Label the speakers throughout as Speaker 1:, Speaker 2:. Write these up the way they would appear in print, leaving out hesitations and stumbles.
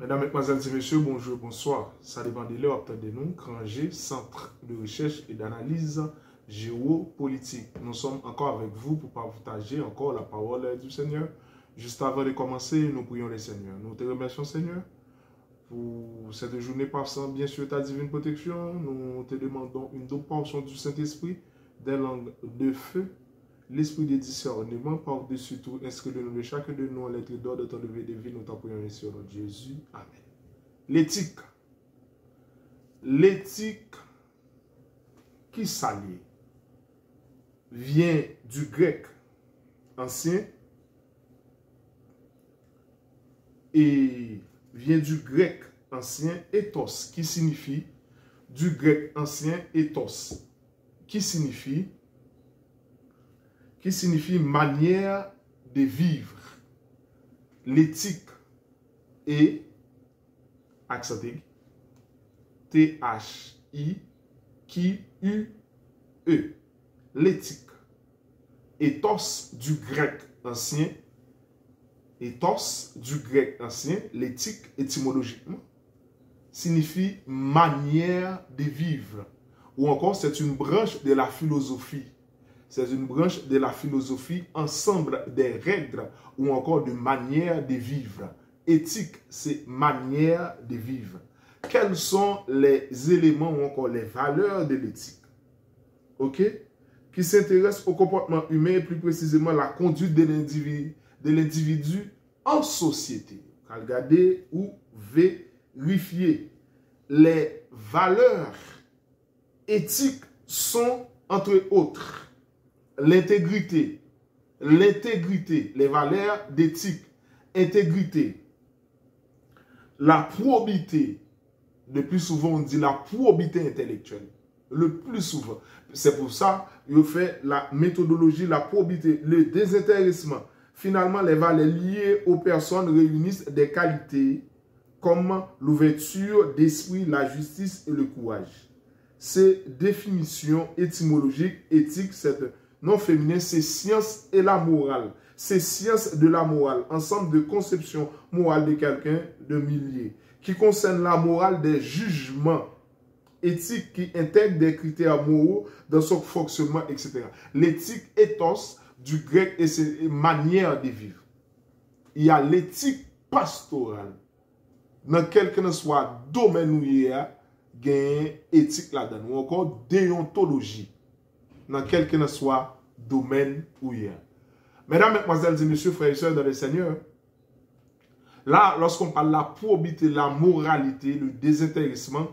Speaker 1: Mesdames, Mesdemoiselles et Messieurs, bonjour, bonsoir. Ça dépend de l'heure de nous. Granger, Centre de recherche et d'analyse géopolitique. Nous sommes encore avec vous pour partager encore la parole du Seigneur. Juste avant de commencer, nous prions le Seigneur. Nous te remercions, Seigneur, pour cette journée passant, bien sûr, ta divine protection. Nous te demandons une double portion du Saint-Esprit, des langues de feu, l'esprit de discernement par-dessus tout, inscris-le de chacun de nous en lettres d'or de ton lever de vie, nous t'en prions ici au nom de Jésus. Amen. L'éthique. L'éthique qui s'allie vient du grec ancien et vient du grec ancien ethos qui signifie du grec ancien ethos qui signifie manière de vivre. L'éthique est accenté T-H-I-Q-U-E. L'éthique. Ethos du grec ancien. Ethos du grec ancien. L'éthique étymologiquement signifie manière de vivre. Ou encore c'est une branche de la philosophie. C'est une branche de la philosophie, ensemble des règles ou encore de manière de vivre. Éthique, c'est manière de vivre. Quels sont les éléments ou encore les valeurs de l'éthique? Ok? Qui s'intéressent au comportement humain et plus précisément la conduite de l'individu en société. Regardez ou vérifier. Les valeurs éthiques sont, entre autres, l'intégrité, les valeurs d'éthique, intégrité, la probité, le plus souvent on dit la probité intellectuelle, le plus souvent. C'est pour ça qu'il fait la méthodologie, la probité, le désintéressement. Finalement, les valeurs liées aux personnes réunissent des qualités comme l'ouverture d'esprit, la justice et le courage. Ces définitions étymologiques, éthiques, cette non féminin, c'est science et la morale. C'est science de la morale, ensemble de conceptions morales de quelqu'un de milliers, qui concerne la morale des jugements éthiques qui intègrent des critères moraux dans son fonctionnement, etc. L'éthique ethos du grec et ses manières de vivre. Il y a l'éthique pastorale. Dans quel que soit domaine où il y a, éthique là-dedans, ou encore déontologie. Dans quel que soit domaine où il y a. Mesdames, Mesdemoiselles et Messieurs, frères et sœurs dans le Seigneur, là, lorsqu'on parle de la probité, la moralité, le désintéressement,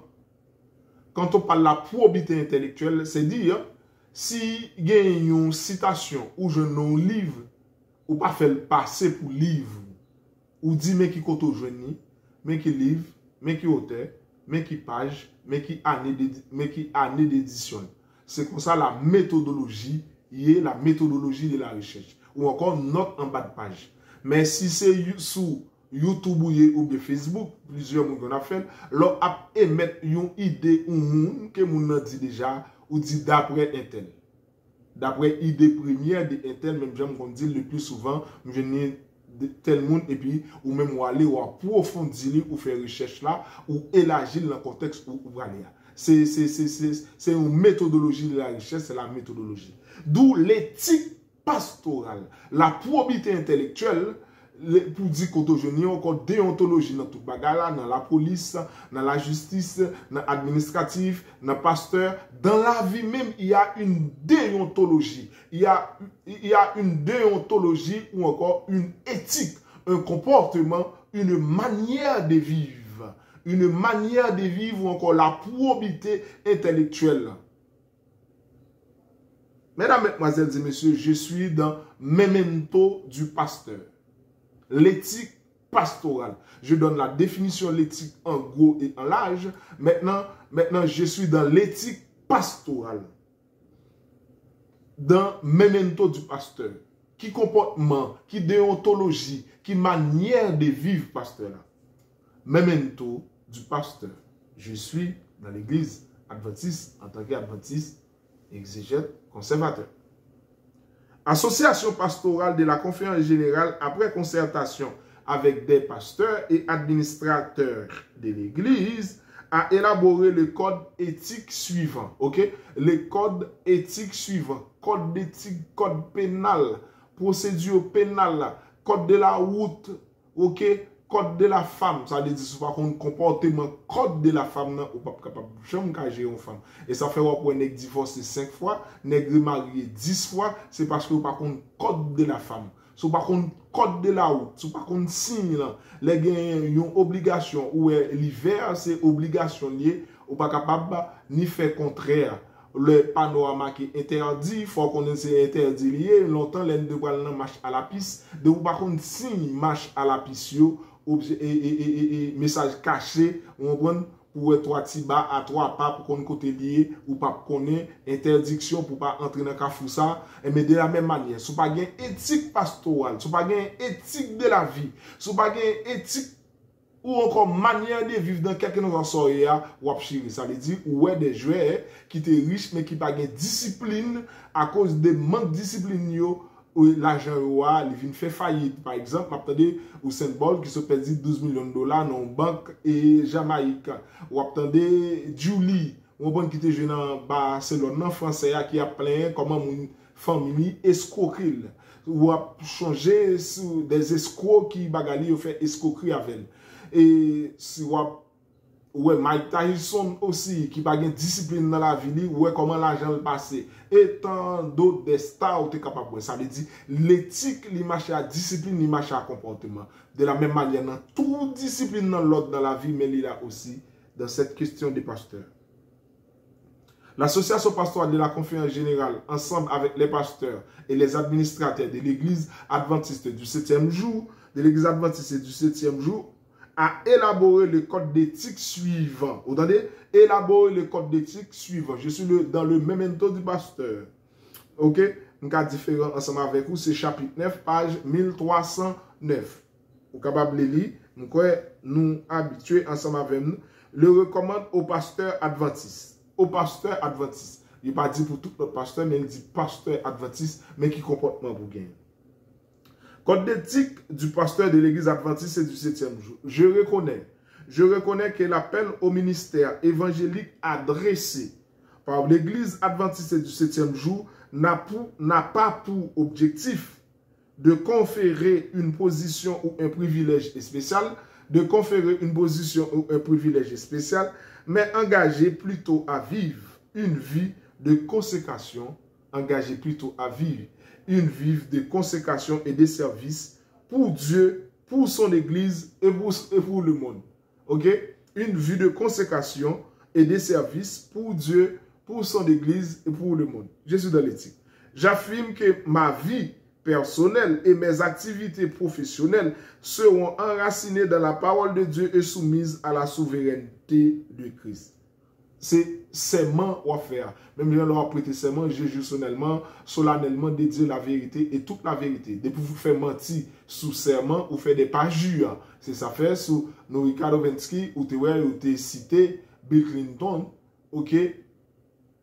Speaker 1: quand on parle de la probité intellectuelle, c'est dire, si il y a une citation ou je n'en livre, ou pas fait le passer pour livre, ou dit, mais qui compte aujourd'hui, mais qui livre, mais qui auteur, mais qui page, mais qui année d'édition. C'est comme ça la méthodologie, est la méthodologie de la recherche. Ou encore note en bas de page. Mais si c'est sur YouTube ou bien Facebook, plusieurs gens ont fait, leur a émettre une idée ou monde que moun a dit déjà, ou dit d'après un tel. D'après idée première de un tel, même j'aime qu'on dit le plus souvent, je n'ai tel monde et puis ou même ou aller ou approfondir ou faire recherche là ou élargir le contexte ou aller. C'est une méthodologie de la recherche, c'est la méthodologie. D'où l'éthique pastorale, la probité intellectuelle, pour dire qu'aujourd'hui, encore déontologie dans tout bagala, dans la police, dans la justice, dans l'administratif, dans le pasteur. Dans la vie même, il y a une déontologie. Il y a une déontologie ou encore une éthique, un comportement, une manière de vivre. Une manière de vivre ou encore la probité intellectuelle. Mesdames, Mesdemoiselles et Messieurs, je suis dans Memento du pasteur. L'éthique pastorale. Je donne la définition de l'éthique en gros et en large. Maintenant, je suis dans l'éthique pastorale. Dans Memento du pasteur. Qui comportement, qui déontologie, qui manière de vivre pasteur là. Memento du pasteur. Je suis dans l'église adventiste en tant qu'adventiste, exégète, conservateur. Association pastorale de la conférence générale après concertation avec des pasteurs et administrateurs de l'Église à élaborer le code éthique suivant. OK? Les codes éthiques suivants. Code d'éthique, code pénal, procédure pénale, code de la route, OK? Code de la femme, ça veut dire par contre comportement code de la femme non ou pas capable jamais cager une femme. Et ça fait pour nèg divorcé 5 fois, nèg marié 10 fois, c'est parce que par contre code de la femme. So par contre code de la route, so par contre signe là, les gen une obligation ou l'hiver c'est obligation lié ou pas capable ni faire contraire. Le panorama qui est interdit, il faut qu'on ait interdit lié, longtemps les de prendre marche à la piste, de ou par contre signe marche à la piste et message caché, on pour être 3 tiba à 3 pas pour qu'on côté lié ou pas connaît interdiction pour pas entrer dans cafou ça mais de la même manière sous pas gain éthique pastorale sous pas gain éthique de la vie sous pas gain éthique ou encore manière de vivre dans quelque chose en soirée ou apchiri ça veut dire ouais des joueurs qui étaient riches mais qui pas gain discipline à cause de manque de discipline yo l'argent il vient faire faillite. Par exemple, attendez, Usain Bolt qui se perdit 12 millions de dollars dans une banque et Jamaïque. Ou attendez, Julie, on va qui était jeune en Barcelone, en français, qui a plein comment une famille escroquerie. Ou a changé sur des escrocs qui bagali ou fait escroquerie avec elle. Et si ouais, Mike Tyson aussi, qui n'a pas de discipline dans la vie, ouais, comment l'argent le passe. Et tant d'autres des stars où tu es capable. Ça veut dire, l'éthique, l'image à discipline, l'image à comportement. De la même manière, dans toute discipline dans l'autre dans la vie, mais il y a aussi dans cette question des pasteurs. L'association pastorale de la conférence générale, ensemble avec les pasteurs et les administrateurs de l'église adventiste du 7e jour, de l'église adventiste du 7e jour, à élaborer le code d'éthique suivant. Vous entendez? Élaborer le code d'éthique suivant. Je suis dans le memento du pasteur. OK? Un cas différent ensemble avec vous, c'est chapitre 9, page 1309. Vous êtes capable de lire. Nous habitués ensemble avec nous. Le recommande au pasteur adventiste. Au pasteur adventiste. Il n'est pas dit pour tout le pasteur, mais il dit pasteur adventiste, mais qui comportement vous gagnez. Code d'éthique du pasteur de l'église adventiste et du 7e jour. Je reconnais que l'appel au ministère évangélique adressé par l'église adventiste et du 7e jour n'a pas pour objectif de conférer une position ou un privilège spécial, mais engager plutôt à vivre une vie de consécration, une vie de consécration et de service pour Dieu, pour son Église et pour le monde. OK? Une vie de consécration et de service pour Dieu, pour son Église et pour le monde. Je suis dans l'éthique. J'affirme que ma vie personnelle et mes activités professionnelles seront enracinées dans la parole de Dieu et soumises à la souveraineté de Christ. C'est serment à faire. Même si on a prêté serment, je jure solennellement de dire la vérité et toute la vérité. Depuis vous faire mentir sous serment ou faire des parjures. C'est ça fait sous Norika Lewinsky ou te cité Bill Clinton, OK,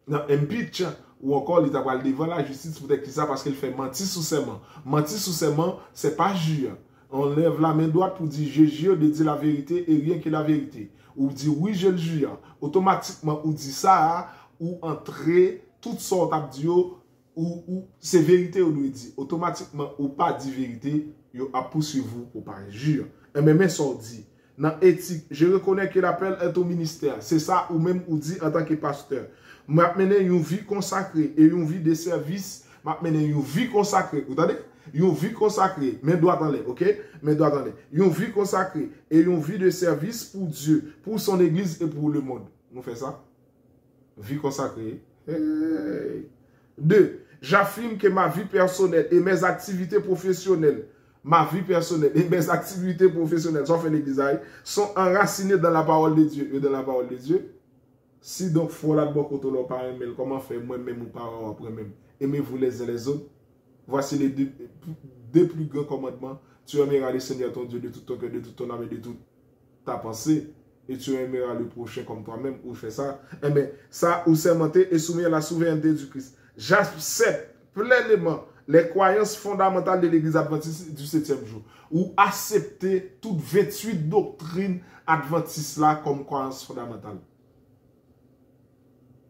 Speaker 1: dans impeach ou encore il t'a devant la justice pour dire ça parce qu'il fait mentir sous serment. Mentir sous serment, c'est parjure. On lève la main droite pour dire je jure de dire la vérité et rien que la vérité. Ou dit oui, je le jure. Automatiquement, ou dit ça, ou entrer toutes sortes d'abdio, ou c'est vérité, ou lui dit. Automatiquement, ou pas dit vérité, yo a poursuivi vous pour pas jure. Et même ça dit. Dans éthique, je reconnais que l'appel est au ministère. C'est ça, ou même ou dit en tant que pasteur. M'a mené une vie consacrée et une vie de service. M'a mené une vie consacrée. Vous entendez? Une vie consacrée, mais doit dans les, ok? Mais doit dans les. Une vie consacrée et une vie de service pour Dieu, pour son Église et pour le monde. Nous faisons ça? Vie consacrée. Hey. 2. J'affirme que ma vie personnelle et mes activités professionnelles, sauf l'Église, sont enracinées dans la parole de Dieu et dans la parole de Dieu. Si donc, il faut la bonne côté par email, comment faire moi-même ou par après-même? Aimez-vous les uns les autres. Voici les deux plus grands commandements. Tu aimeras le Seigneur ton Dieu de tout ton cœur, de toute ton âme et de toute ta pensée. Et tu aimeras le prochain comme toi-même. Ou fais ça. Mais ça, ou sermenté et soumis à la souveraineté du Christ. J'accepte pleinement les croyances fondamentales de l'Église adventiste du 7e jour. Ou accepter toutes 28 doctrines adventistes là comme croyances fondamentales.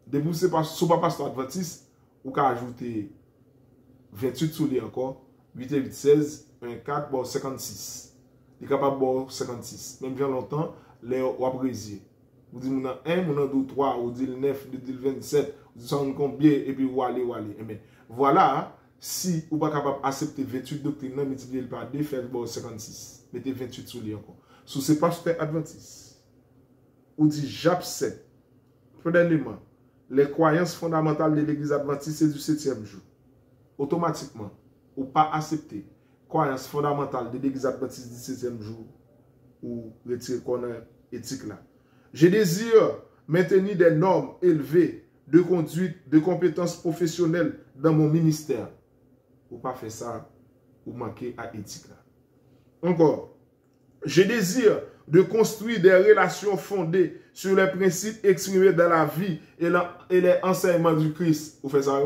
Speaker 1: Depuis que ce n'est pas pasteur adventiste, ou qu'à ajouter 28 sous les encore, 8 et 8, 16, 1, 4, bon, 56. Il est capable de 56. Même bien longtemps, les waprésiers. Vous dites, mon 1, mon 2, 3, vous dites le 9, vous dites le 27, vous dites combien, et puis vous allez. Mais voilà, si vous n'êtes pas capable d'accepter 28 doctrines, multipliez par 2, faites 56. Mettez 28 sous les encore. Sous ces pasteurs adventistes, vous dites, j'accepte, premièrement, les croyances fondamentales de l'Église adventiste du 7e jour. Automatiquement, ou pas accepter croyances fondamentales de l'Église adventiste du 7e jour, ou retirer qu'on a éthique là. Je désire maintenir des normes élevées de conduite, de compétences professionnelles dans mon ministère. Ou pas faire ça, ou manquer à éthique là. Encore, je désire de construire des relations fondées sur les principes exprimés dans la vie et les enseignements du Christ. Vous faites ça,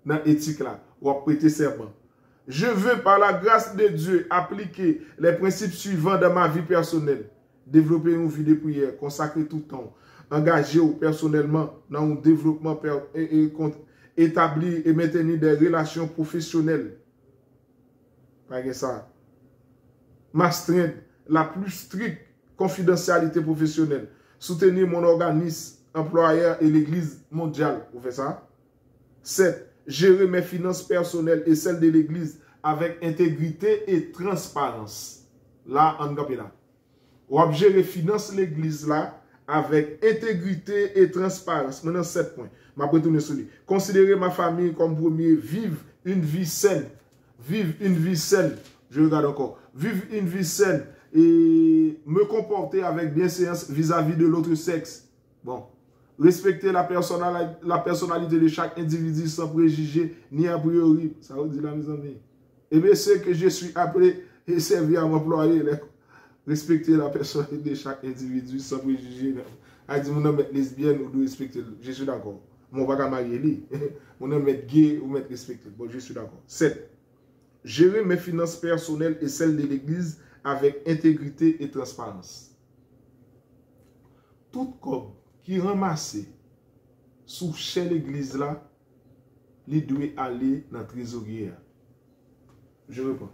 Speaker 1: dans l'éthique là, ou à prêter serment. Je veux, par la grâce de Dieu, appliquer les principes suivants dans ma vie personnelle. Développer une vie de prière, consacrer tout le temps, engager personnellement dans un développement établir et maintenir des relations professionnelles. Par exemple, ça. M'astreindre la plus stricte confidentialité professionnelle. Soutenir mon organisme employeur et l'Église mondiale. Vous faites ça? 7. Gérer mes finances personnelles et celles de l'Église avec intégrité et transparence. Là, on va là. Ou gérer finances l'Église là avec intégrité et transparence. Maintenant, 7 points. Je vais retourner sur lui. Considérer ma famille comme premier. Vivre une vie saine. Vivre une vie saine. Je regarde encore. Vivre une vie saine et me comporter avec bienséance vis-à-vis de l'autre sexe. Bon. Respecter la personnalité de chaque individu sans préjugés ni a priori. Ça vous dit là, mes amis. Et bien, ce que je suis appelé et servi à m'employer, respecter la personnalité de chaque individu sans préjugés. A dit, mon homme est lesbienne ou doit respecter. Je suis d'accord. Mon va pas marier lui. Mon homme est gay ou mettre respecter. Bon, je suis d'accord. 7. Gérer mes finances personnelles et celles de l'Église avec intégrité et transparence. Tout comme qui ramassé sous chez l'Église là, il doit aller dans la trésorier. Je reprends.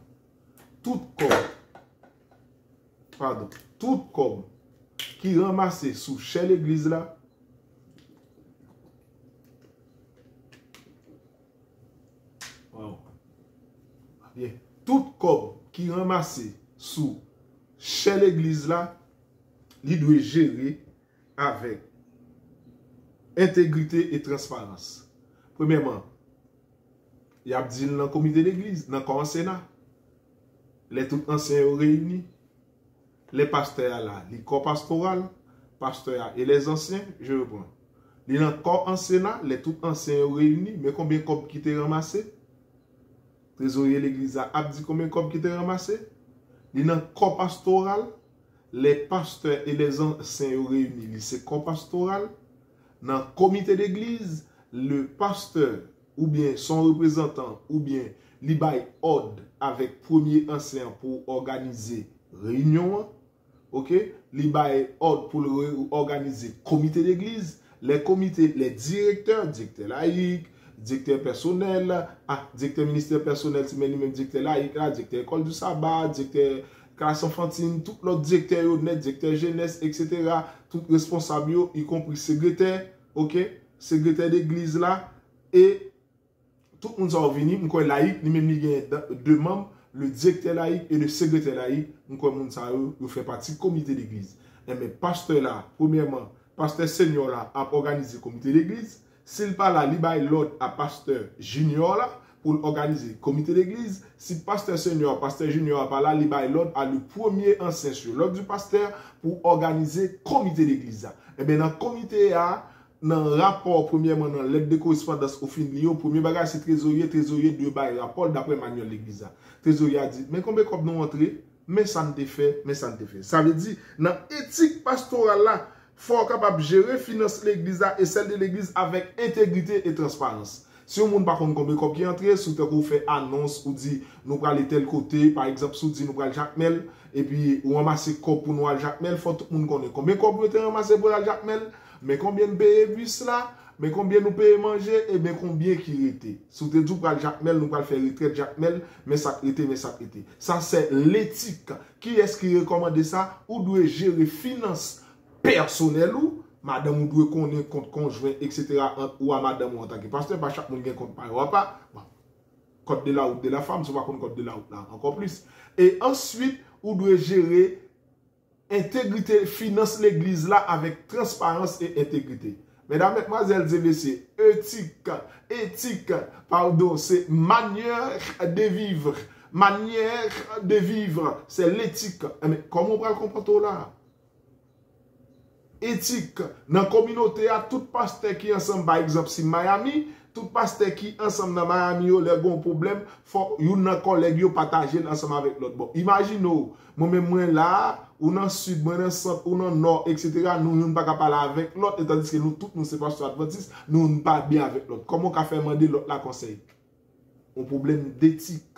Speaker 1: Tout comme qui ramassé sous chez l'Église là, wow. Bien. Tout comme qui ramassé sous chez l'Église là, il doit gérer avec intégrité et transparence. Premièrement, il y a dit dans le comité d'église, dans le corps Sénat, les tout anciens réunis, les pasteurs là, les corps pastoral, pasteurs et les anciens, je reprends. Dans le corps en Sénat, les tout anciens réunis, mais combien de copes qui étaient ramassés? Trésorier l'église a dit combien de copes qui étaient ramassés? Dans le corps pastoral, les pasteurs et les anciens réunis, c'est corps pastoral. Dans le comité d'église, le pasteur ou bien son représentant ou bien li bay ordre avec premier ancien pour organiser réunion, ok? Li bay ordre pour organiser comité d'église, les comités, les directeurs laïcs, directeur personnel, directeur ministère personnel, c'est même directeur laïque, directeur école du sabbat, directeur classe enfantine, tout l'autre directeur, directeur jeunesse, etc. Tout responsable, y compris secrétaire, ok? Secrétaire d'église là, et tout le monde est venu, nous laïque, nous même deux membres, le directeur laïque et le secrétaire laïque, nous fait partie du comité d'église. Mais pasteur là, premièrement, pasteur senior là, a organisé le comité d'église. S'il pas là, il bail l'ordre à pasteur junior là, pour organiser le comité d'église. Si pasteur senior, pasteur junior pas là, il bail l'ordre à le premier ancien sur l'ordre du pasteur pour organiser le comité d'église. Et bien dans le comité a dans le rapport, premièrement, dans l'aide de correspondance au fin de l'eau, premier bagage, c'est trésorier de bail rapport d'après manuel l'église. Trésorier a dit, mais combien de nous entrer? Mais ça ne te fait, mais ça ne te fait. Ça veut dire, dans l'éthique pastorale là, il faut capable de gérer finance l'église et celle de l'église avec intégrité et transparence. Si on ne pas combien de qui entre, si vous fait annonce ou dit nous prenons aller tel côté, par exemple, si vous dit nous prenons Jacmel, et puis ou ramasser cop pour nous à Jacmel, il faut tout le monde connaître. Combien de cop vous avez ramassé pour la Jacmel, mais combien de payer bus là, mais combien nous payons manger, et bien combien qui était. Si vous dit pour Jacmel, nous prenons faire retraite Jacmel, mais ça était, mais ça était. Ça c'est l'éthique. Qui est-ce qui recommande ça? Ou doit gérer finances personnelles ou madame ou doit connaître compte conjoint, etc. ou à madame ou en tant que pasteur, pas chaque monde a un compte par pas. Bon. Code de la route de la femme, c'est pas qu'on code de la route là, encore plus. Et ensuite, ou doit gérer intégrité, finance l'église là avec transparence et intégrité. Mesdames, mesdemoiselles et messieurs, éthique, pardon, c'est manière de vivre. Manière de vivre, c'est l'éthique. Mais comment on va le comprendre là? Éthique, dans la communauté, à tout pasteur qui est ensemble, par exemple, si Miami, tout pasteur qui est ensemble dans Miami, il a un problème, il faut que collègue partager ensemble avec l'autre. Bon, imaginez, moi-même, là, ou dans le sud, ou dans le centre, ou dans le nord, etc., nous ne pouvons pas parler avec l'autre, tandis que nous, tous, nous, c'est pas sur Adventiste, nous ne parlons pas bien avec l'autre. Comment on peut faire demander l'autre la conseil? Un problème d'éthique.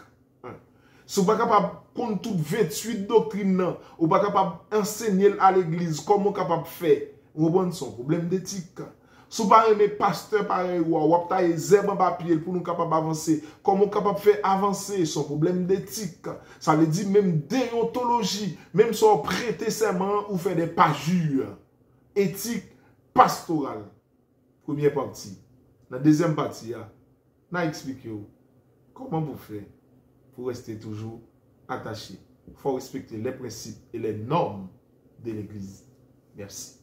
Speaker 1: Si vous n'êtes pas capable de prendre toutes 28 doctrines, ou pas capable d'enseigner à l'église, comment vous êtes capable de faire? Vous avez un problème d'éthique. Si vous n'êtes pas pasteur pareil, ou vous avez des zèbres en papier pour nous capables d'avancer, comment vous êtes capable de faire avancer? Son problème d'éthique. Ça veut dire même déontologie, même si vous prêtez serment ou fait des parjures. Éthique pastorale. Première partie. La deuxième partie, on a expliqué comment vous faites pour rester toujours attaché. Il faut respecter les principes et les normes de l'Église. Merci.